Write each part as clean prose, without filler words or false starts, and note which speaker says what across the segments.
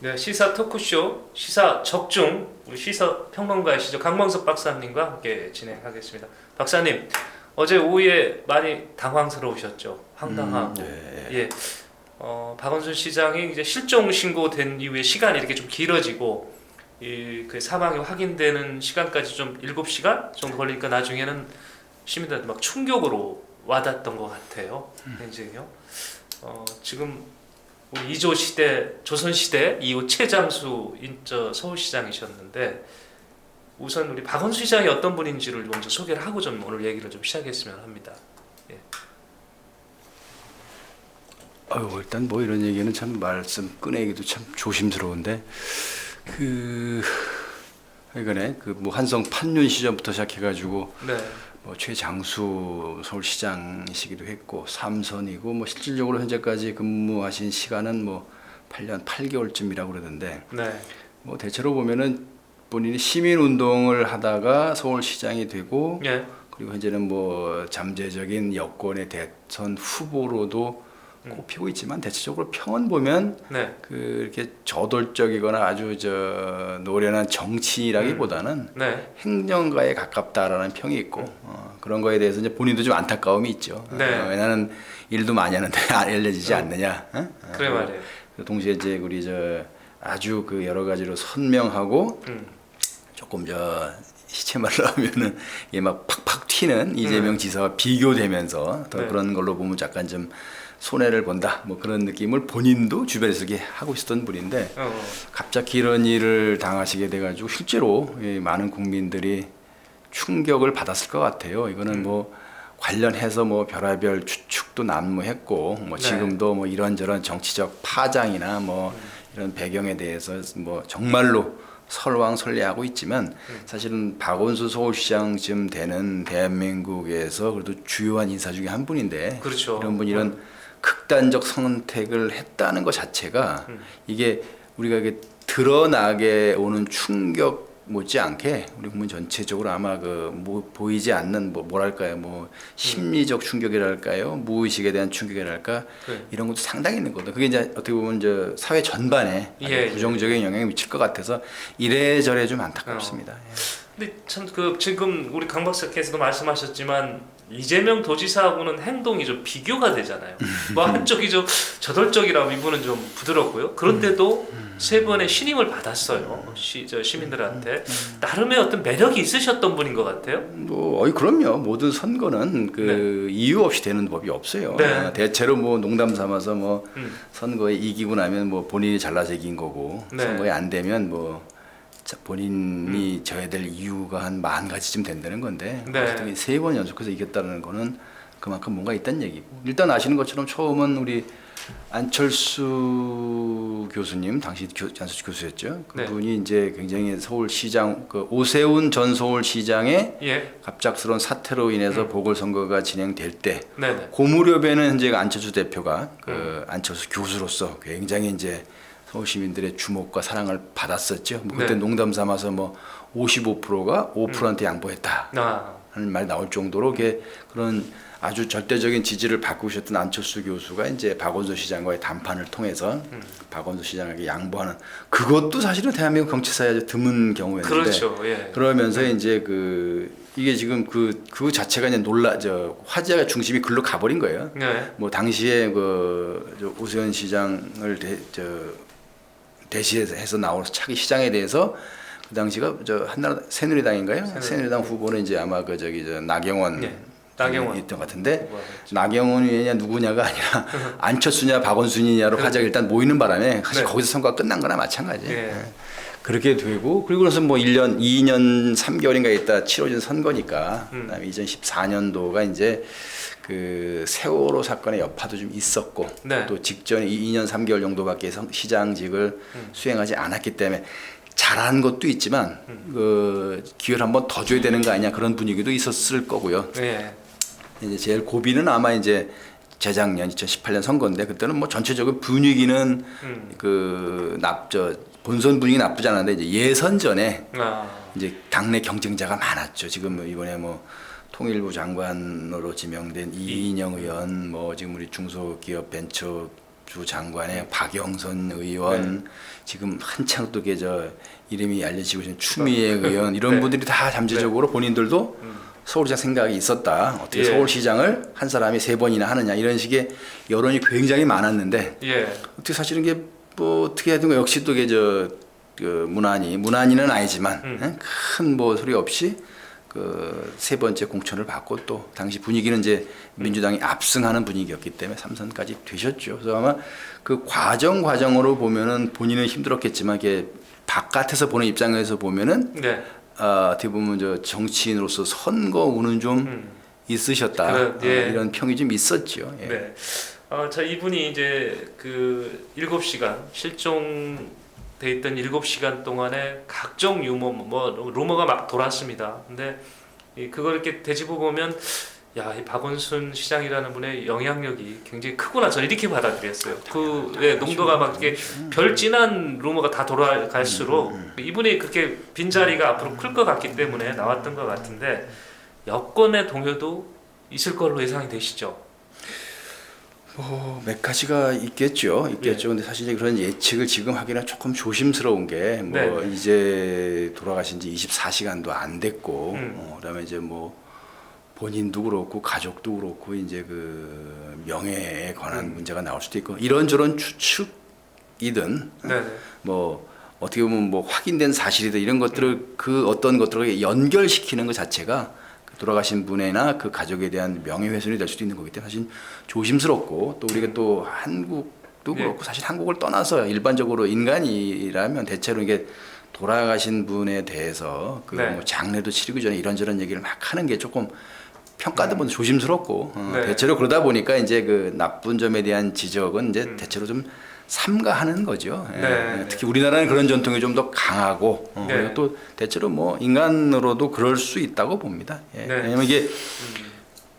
Speaker 1: 네, 시사 토크쇼 시사 적중 우리 시사 평론가이시죠 강광석 박사님과 함께 진행하겠습니다. 박사님 어제 오후에 많이 당황스러우셨죠? 황당하고
Speaker 2: 네.
Speaker 1: 예, 박원순 시장이 이제 실종 신고된 이후에 시간이 이렇게 좀 길어지고 그 사망이 확인되는 시간까지 좀 7시간 정도 걸리니까 나중에는 시민들한테 막 충격으로 와닿았던 것 같아요. 굉장히요. 지금 우리 이조 시대, 조선 시대 이후 최장수 서울시장이셨는데 우선 우리 박원순 시장이 어떤 분인지를 먼저 소개를 하고 좀 오늘 얘기를 좀 시작했으면 합니다. 예.
Speaker 2: 일단 뭐 이런 얘기는 참 말씀 꺼내기도 참 조심스러운데 이거네 뭐 한성 판륜 시절부터 시작해가지고
Speaker 1: 네.
Speaker 2: 뭐 최장수 서울시장이시기도 했고 3선이고 뭐 실질적으로 현재까지 근무하신 시간은 뭐 8년 8개월쯤이라고 그러던데
Speaker 1: 네.
Speaker 2: 뭐 대체로 보면은 본인이 시민 운동을 하다가 서울시장이 되고
Speaker 1: 예.
Speaker 2: 그리고 현재는 뭐 잠재적인 여권의 대선 후보로도 꼽히고 있지만 대체적으로 평은 보면
Speaker 1: 네.
Speaker 2: 이렇게 저돌적이거나 아주 노련한 정치인이라기보다는
Speaker 1: 네.
Speaker 2: 행정가에 가깝다라는 평이 있고 그런 거에 대해서 이제 본인도 좀 안타까움이 있죠.
Speaker 1: 네.
Speaker 2: 왜냐하면 일도 많이 하는데 알려지지 않느냐.
Speaker 1: 그래 말이에요.
Speaker 2: 동시에 이제 우리 아주 여러 가지로 선명하고 조금 시체말로 하면은 이게 막 팍팍 튀는 이재명 지사와 비교되면서 더
Speaker 1: 네.
Speaker 2: 그런 걸로 보면 약간 좀 손해를 본다 뭐 그런 느낌을 본인도 주변에서 이렇게 하고 있었던 분인데 갑자기 이런 일을 당하시게 돼가지고 실제로 많은 국민들이 충격을 받았을 것 같아요. 이거는 뭐 관련해서 뭐 별의별 추측도 난무했고 뭐
Speaker 1: 네.
Speaker 2: 지금도 뭐 이런저런 정치적 파장이나 뭐 이런 배경에 대해서 뭐 정말로 설왕설래하고 있지만 사실은 박원순 서울시장쯤 되는 대한민국에서 그래도 주요한 인사 중에 한 분인데
Speaker 1: 그렇죠.
Speaker 2: 이런 분이 이런 극단적 선택을 했다는 것 자체가 이게 우리가 이게 드러나게 오는 충격 못지않게 우리 국민 전체적으로 아마 뭐 보이지 않는 뭐랄까요 뭐 심리적 충격이랄까요 무의식에 대한 충격이랄까
Speaker 1: 네.
Speaker 2: 이런 것도 상당히 있는 거거든. 그게 이제 어떻게 보면 사회 전반에
Speaker 1: 예,
Speaker 2: 부정적인 영향을 미칠 것 같아서 이래저래 좀 안타깝습니다. 예.
Speaker 1: 근데 참 지금 우리 강 박사께서도 말씀하셨지만 이재명 도지사하고는 행동이 좀 비교가 되잖아요. 뭐 한쪽이 좀 저돌적이라고 이분은 좀 부드럽고요. 그런데도 세 번의 신임을 받았어요. 시민들한테 나름의 어떤 매력이 있으셨던 분인 것 같아요.
Speaker 2: 그럼요. 모든 선거는
Speaker 1: 네.
Speaker 2: 이유 없이 되는 법이 없어요.
Speaker 1: 네.
Speaker 2: 대체로 뭐 농담 삼아서 뭐 선거에 이기고 나면 뭐 본인이 잘나서 이긴 거고
Speaker 1: 네.
Speaker 2: 선거에 안 되면 뭐 본인이 져야 될 이유가 한 10,000가지쯤 된다는 건데
Speaker 1: 네.
Speaker 2: 세 번 연속해서 이겼다는 거는 그만큼 뭔가 있다는 얘기고 일단 아시는 것처럼 처음은 우리 안철수 교수님 당시 안철수 교수였죠. 그분이
Speaker 1: 네.
Speaker 2: 이제 굉장히 서울시장 오세훈 전 서울시장의
Speaker 1: 예.
Speaker 2: 갑작스러운 사태로 인해서 보궐선거가 진행될 때
Speaker 1: 네네.
Speaker 2: 그 무렵에는 이제 안철수 대표가 안철수 교수로서 굉장히 이제 서울 시민들의 주목과 사랑을 받았었죠. 뭐 그때
Speaker 1: 네.
Speaker 2: 농담 삼아서 뭐 55%가 5%한테 양보했다 하는 말 나올 정도로 그런 아주 절대적인 지지를 받고 있었던 안철수 교수가 이제 박원순 시장과의談판을 통해서 박원순 시장에게 양보하는 그것도 사실은 대한민국 정치사에 아주 드문 경우였는데
Speaker 1: 그렇죠. 예.
Speaker 2: 그러면서 이제 이게 지금 그 자체가 이제 화제가 중심이 글로 가버린 거예요.
Speaker 1: 네.
Speaker 2: 뭐 당시에 오세훈 시장을 대시해서 나온 차기 시장에 대해서 그 당시가 새누리당인가요? 새누리당 후보는 이제 아마 나경원.
Speaker 1: 네. 나경원
Speaker 2: 있던 것 같은데 나경원이냐 누구냐가 아니라 안철수냐 박원순이냐로 화제가 일단 모이는 바람에 사실
Speaker 1: 네.
Speaker 2: 거기서 선거가 끝난 거나 마찬가지예요.
Speaker 1: 예.
Speaker 2: 그렇게 되고 그리고 나서 뭐 2년 3개월인가 있다 치러진 선거니까 그다음에 2014년도가 이제 세월호 사건의 여파도 좀 있었고
Speaker 1: 네.
Speaker 2: 또 직전에 2년 3개월 정도밖에 시장직을 수행하지 않았기 때문에 잘한 것도 있지만 기회를 한번 더 줘야 되는 거 아니냐 그런 분위기도 있었을 거고요.
Speaker 1: 예.
Speaker 2: 이제 제일 고비는 아마 이제 재작년 2018년 선거인데 그때는 뭐 전체적인 분위기는 본선 분위기 나쁘지 않았는데 이제 예선 전에 이제 당내 경쟁자가 많았죠. 지금 이번에 뭐 통일부 장관으로 지명된 이인영 의원, 뭐 지금 우리 중소기업 벤처 장관의 박영선 의원, 지금 한창 또 저 이름이 알려지고 있는 추미애 의원 이런 분들이 다 잠재적으로 본인들도 서울시장 생각이 있었다. 어떻게 서울시장을 한 사람이 3번이나 하느냐 이런 식의 여론이 굉장히 많았는데 어떻게 사실은 이게 뭐 어떻게 해야 되는 역시 또 그 문안이는 아니지만 큰 뭐 소리 없이 그 3번째 공천을 받고 또 당시 분위기는 이제 민주당이 압승하는 분위기였기 때문에 3선까지 되셨죠. 그래서 아마 그 과정으로 보면은 본인은 힘들었겠지만 이게 바깥에서 보는 입장에서 보면은 어떻게 보면 저 정치인으로서 선거 운은 좀 있으셨다. 이런 평이 좀 있었죠. 예.
Speaker 1: 자, 이분이 이제 그 7시간 실종돼 있던 7시간 동안에 각종 루머가 막 돌았습니다. 근데 그걸 이렇게 되짚어 보면 야, 이 박원순 시장이라는 분의 영향력이 굉장히 크구나. 저는 이렇게 받아들였어요. 그 농도가 막 이렇게 별진한 루머가 다 돌아갈수록 이분이 그렇게 빈자리가 앞으로 클 것 같기 때문에 나왔던 것 같은데 여권의 동요도 있을 걸로 예상이 되시죠?
Speaker 2: 몇 가지가 있겠죠. 근데 사실 그런 예측을 지금 하기는 조금 조심스러운 게 이제 돌아가신 지 24시간도 안 됐고, 그다음에 이제 뭐 본인도 그렇고 가족도 그렇고 이제 그 명예에 관한 문제가 나올 수도 있고 이런저런 추측이든 뭐 어떻게 보면 뭐 확인된 사실이든 이런 것들을 그 어떤 것들을 연결시키는 것 자체가 돌아가신 분이나 그 가족에 대한 명예훼손이 될 수도 있는 거기 때문에 사실 조심스럽고 또 우리가 또 한국도 그렇고 사실 한국을 떠나서 일반적으로 인간이라면 대체로 이게 돌아가신 분에 대해서 그 뭐 장례도 치르기 전에 이런저런 얘기를 막 하는 게 조금 평가도 보면 조심스럽고 대체로 그러다 보니까 이제 그 나쁜 점에 대한 지적은 이제 대체로 좀 삼가하는 거죠. 특히 우리나라는 그런 전통이 좀 더 강하고 그리고 또 대체로 뭐 인간으로도 그럴 수 있다고 봅니다. 왜냐면 이게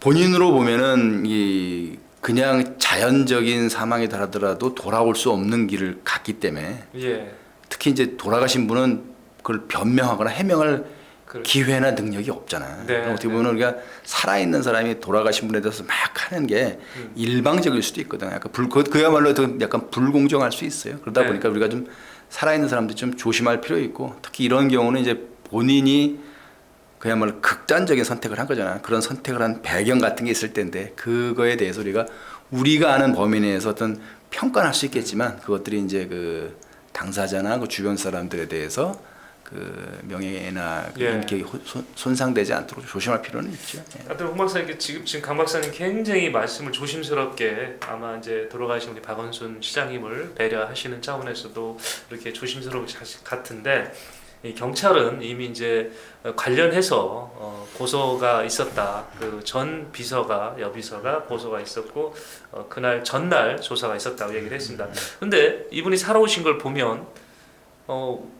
Speaker 2: 본인으로 보면은 이 그냥 자연적인 사망에 달하더라도 돌아올 수 없는 길을 갔기 때문에 특히 이제 돌아가신 분은 그걸 변명하거나 해명할 기회나 능력이 없잖아. 어떻게 보면 우리가 살아있는 사람이 돌아가신 분에 대해서 막 하는 게 일방적일 수도 있거든. 약간 그야말로 약간 불공정할 수 있어요. 그러다 보니까 우리가 좀 살아있는 사람들 좀 조심할 필요 있고 특히 이런 경우는 이제 본인이 그야말로 극단적인 선택을 한 거잖아. 그런 선택을 한 배경 같은 게 있을 텐데 그거에 대해서 우리가 아는 범위 내에서 어떤 평가는 할 수 있겠지만 그것들이 이제 그 당사자나 그 주변 사람들에 대해서 그 명예나 인격이 손상되지 않도록 조심할 필요는 있죠.
Speaker 1: 하여튼 홍 박사님 지금 강 박사님 굉장히 말씀을 조심스럽게 아마 이제 돌아가신 우리 박원순 시장님을 배려하시는 차원에서도 이렇게 조심스러우실 것 같은데 이 경찰은 이미 이제 관련해서 고소가 있었다. 그 전 비서가 여비서가 고소가 있었고 그날 전날 조사가 있었다고 얘기를 했습니다. 근데 이분이 살아오신 걸 보면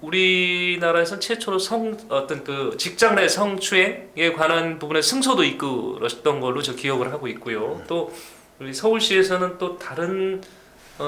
Speaker 1: 우리나라에서 최초로 어떤 그 직장 내 성추행에 관한 부분에 승소도 이끌었던 걸로 저 기억을 하고 있고요. 또 우리 서울시에서는 또 다른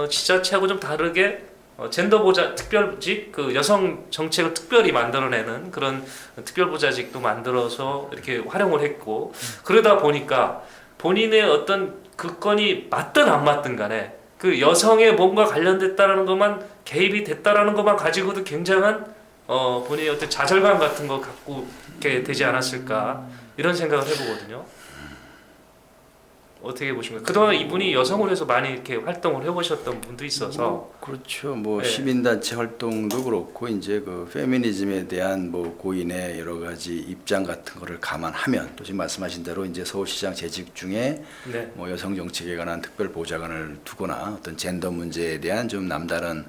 Speaker 1: 지자체하고 좀 다르게 젠더보좌 특별직 그 여성 정책을 특별히 만들어내는 그런 특별보좌직도 만들어서 이렇게 활용을 했고 그러다 보니까 본인의 어떤 그 건이 맞든 안 맞든 간에 그 여성의 몸과 관련됐다라는 것만 개입이 됐다라는 것만 가지고도 굉장한 본인의 어떤 좌절감 같은 거 갖고 있게 되지 않았을까 이런 생각을 해보거든요. 어떻게 보십니까? 그동안 이분이 여성을 해서 많이 이렇게 활동을 해보셨던 분도 있어서
Speaker 2: 그렇죠. 뭐 시민단체 활동도 그렇고 이제 그 페미니즘에 대한 뭐 고인의 여러 가지 입장 같은 거를 감안하면 또 지금 말씀하신 대로 이제 서울시장 재직 중에 뭐 여성 정책에 관한 특별 보좌관을 두거나 어떤 젠더 문제에 대한 좀 남다른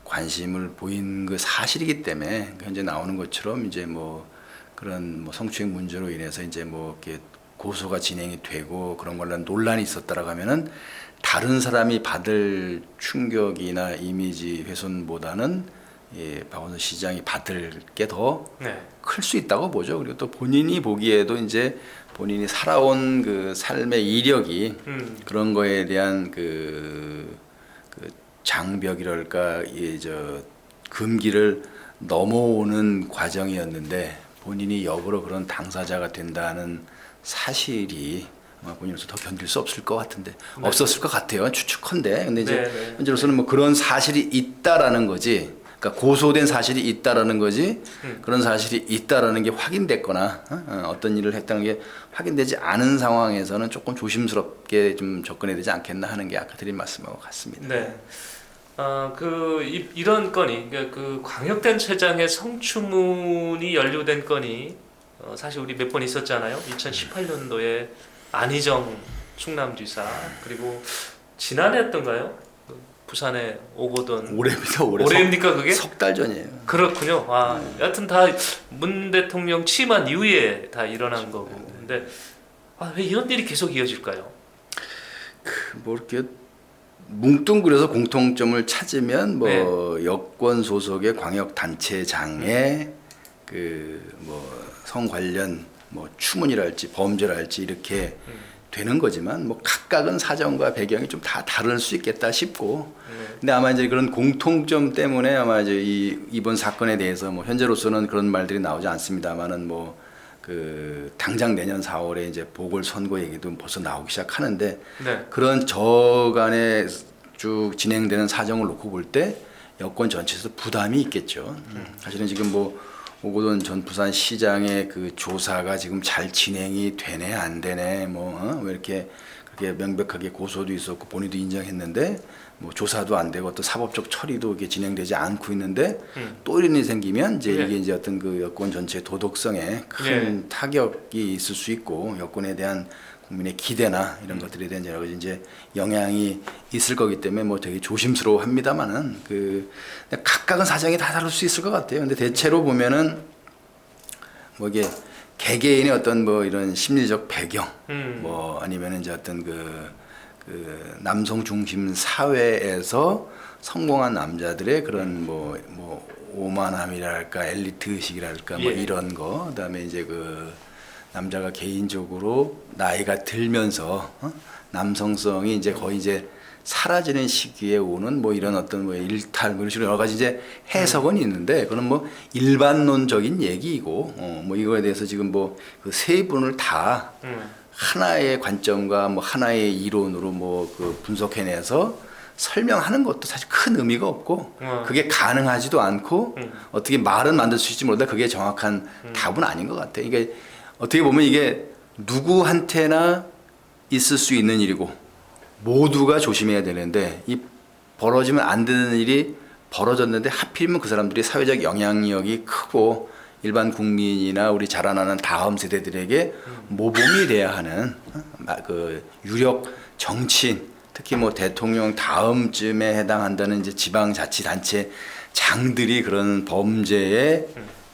Speaker 2: 관심을 보인 그 사실이기 때문에 현재 나오는 것처럼 이제 뭐 그런 뭐 성추행 문제로 인해서 이제 뭐 이렇게 고소가 진행이 되고 그런 걸로 논란이 있었다라고 하면은 다른 사람이 받을 충격이나 이미지 훼손보다는 박원순 시장이 받을 게 더 클 수 있다고 보죠. 그리고 또 본인이 보기에도 이제 본인이 살아온 그 삶의 이력이 그런 거에 대한 그 장벽이랄까 저 금기를 넘어오는 과정이었는데 본인이 역으로 그런 당사자가 된다는 사실이 본인으로서 더 견딜 수 없을 것 같은데
Speaker 1: 네.
Speaker 2: 없었을 것 같아요. 추측컨대. 근데 이제
Speaker 1: 네.
Speaker 2: 현재로서는 뭐 그런 사실이 있다라는 거지. 그러니까 고소된 사실이 있다라는 거지. 그런 사실이 있다라는 게 확인됐거나 어떤 일을 했다는 게 확인되지 않은 상황에서는 조금 조심스럽게 좀 접근해야 되지 않겠나 하는 게 아까 드린 말씀하고 같습니다.
Speaker 1: 네. 이런 건이 그러니까 그 광역단체장의 성추문이 연루된 건이 사실 우리 몇 번 있었잖아요. 2018년도에 안희정 충남지사 그리고 지난해였던가요? 그 부산에 오거돈
Speaker 2: 올해입니다.
Speaker 1: 올해입니까 그게?
Speaker 2: 석 달 전이에요.
Speaker 1: 그렇군요. 여하튼 다 문 대통령 취임한 이후에 다 일어난 거고. 근데 왜 이런 일이 계속 이어질까요?
Speaker 2: 뭐 이렇게 뭉뚱그려서 공통점을 찾으면 뭐
Speaker 1: 네.
Speaker 2: 여권 소속의 광역 단체장의 그 뭐 성 관련 뭐 추문이랄지 범죄랄지 이렇게 되는 거지만 뭐 각각은 사정과 배경이 좀 다 다를 수 있겠다 싶고 근데 아마 이제 그런 공통점 때문에 아마 이제 이번 사건에 대해서 뭐 현재로서는 그런 말들이 나오지 않습니다만은 뭐 그 당장 내년 4월에 이제 보궐선거 얘기도 벌써 나오기 시작하는데
Speaker 1: 네.
Speaker 2: 그런 저간에 쭉 진행되는 사정을 놓고 볼 때 여권 전체에서 부담이 있겠죠. 사실은 지금 뭐 오거돈 전 부산시장의 그 조사가 지금 잘 진행이 되네 안 되네 뭐 왜 이렇게 그렇게 명백하게 고소도 있었고 본인도 인정했는데 뭐 조사도 안 되고 또 사법적 처리도 이게 진행되지 않고 있는데 또 이런 일이 생기면 이제 이게 이제 어떤 그 여권 전체 도덕성에 큰 타격이 있을 수 있고 여권에 대한 국민의 기대나 이런 것들에 대한 여러 가지 이제 영향이 있을 거기 때문에 뭐 되게 조심스러워합니다만은 그 각각은 사정이 다 다를 수 있을 것 같아요. 근데 대체로 보면은 뭐 이게 개개인의 어떤 뭐 이런 심리적 배경, 뭐 아니면은 이제 어떤 그 남성 중심 사회에서 성공한 남자들의 그런 뭐 오만함이랄까 엘리트 의식이랄까 뭐 이런 거, 그다음에 이제 그 남자가 개인적으로 나이가 들면서 남성성이 이제 거의 이제 사라지는 시기에 오는 뭐 이런 어떤 뭐 일탈 뭐 이런 식으로 여러 가지 이제 해석은 있는데 그건 뭐 일반론적인 얘기이고 뭐 이거에 대해서 지금 뭐 그 세 분을 다 하나의 관점과 뭐 하나의 이론으로 뭐 그 분석해내서 설명하는 것도 사실 큰 의미가 없고 그게 가능하지도 않고 어떻게 말은 만들 수 있을지 모르다 그게 정확한 답은 아닌 것 같아요. 이게 어떻게 보면 이게 누구한테나 있을 수 있는 일이고 모두가 조심해야 되는데 이 벌어지면 안 되는 일이 벌어졌는데 하필이면 그 사람들이 사회적 영향력이 크고 일반 국민이나 우리 자라나는 다음 세대들에게 모범이 돼야 하는 그 유력 정치인 특히 뭐 대통령 다음쯤에 해당한다는 이제 지방자치단체 장들이 그런 범죄에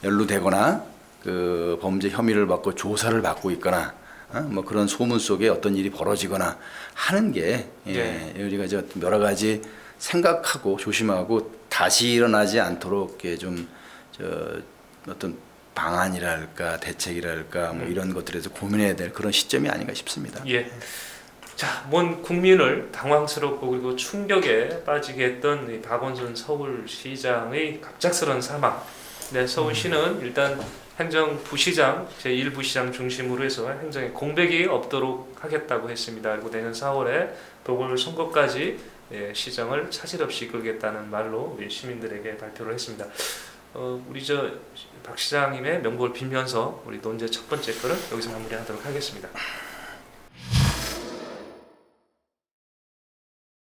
Speaker 2: 연루되거나 그 범죄 혐의를 받고 조사를 받고 있거나 뭐 그런 소문 속에 어떤 일이 벌어지거나 하는 게 우리가 이제 여러 가지 생각하고 조심하고 다시 일어나지 않도록 좀 어떤 방안이랄까 대책이랄까 뭐 이런 것들에서 고민해야 될 그런 시점이 아닌가 싶습니다.
Speaker 1: 예. 자, 먼 국민을 당황스럽고 그리고 충격에 빠지게 했던 이 박원순 서울시장의 갑작스런 사망. 네, 서울시는 일단 행정부시장 제1부시장 중심으로 해서 행정에 공백이 없도록 하겠다고 했습니다. 그리고 내년 4월에 보궐선거까지 시정을 차질 없이 이끌겠다는 말로 우리 시민들에게 발표를 했습니다. 우리 박 시장님의 명복을 빌면서 우리 논제 첫 번째 거를 여기서 마무리하도록 하겠습니다.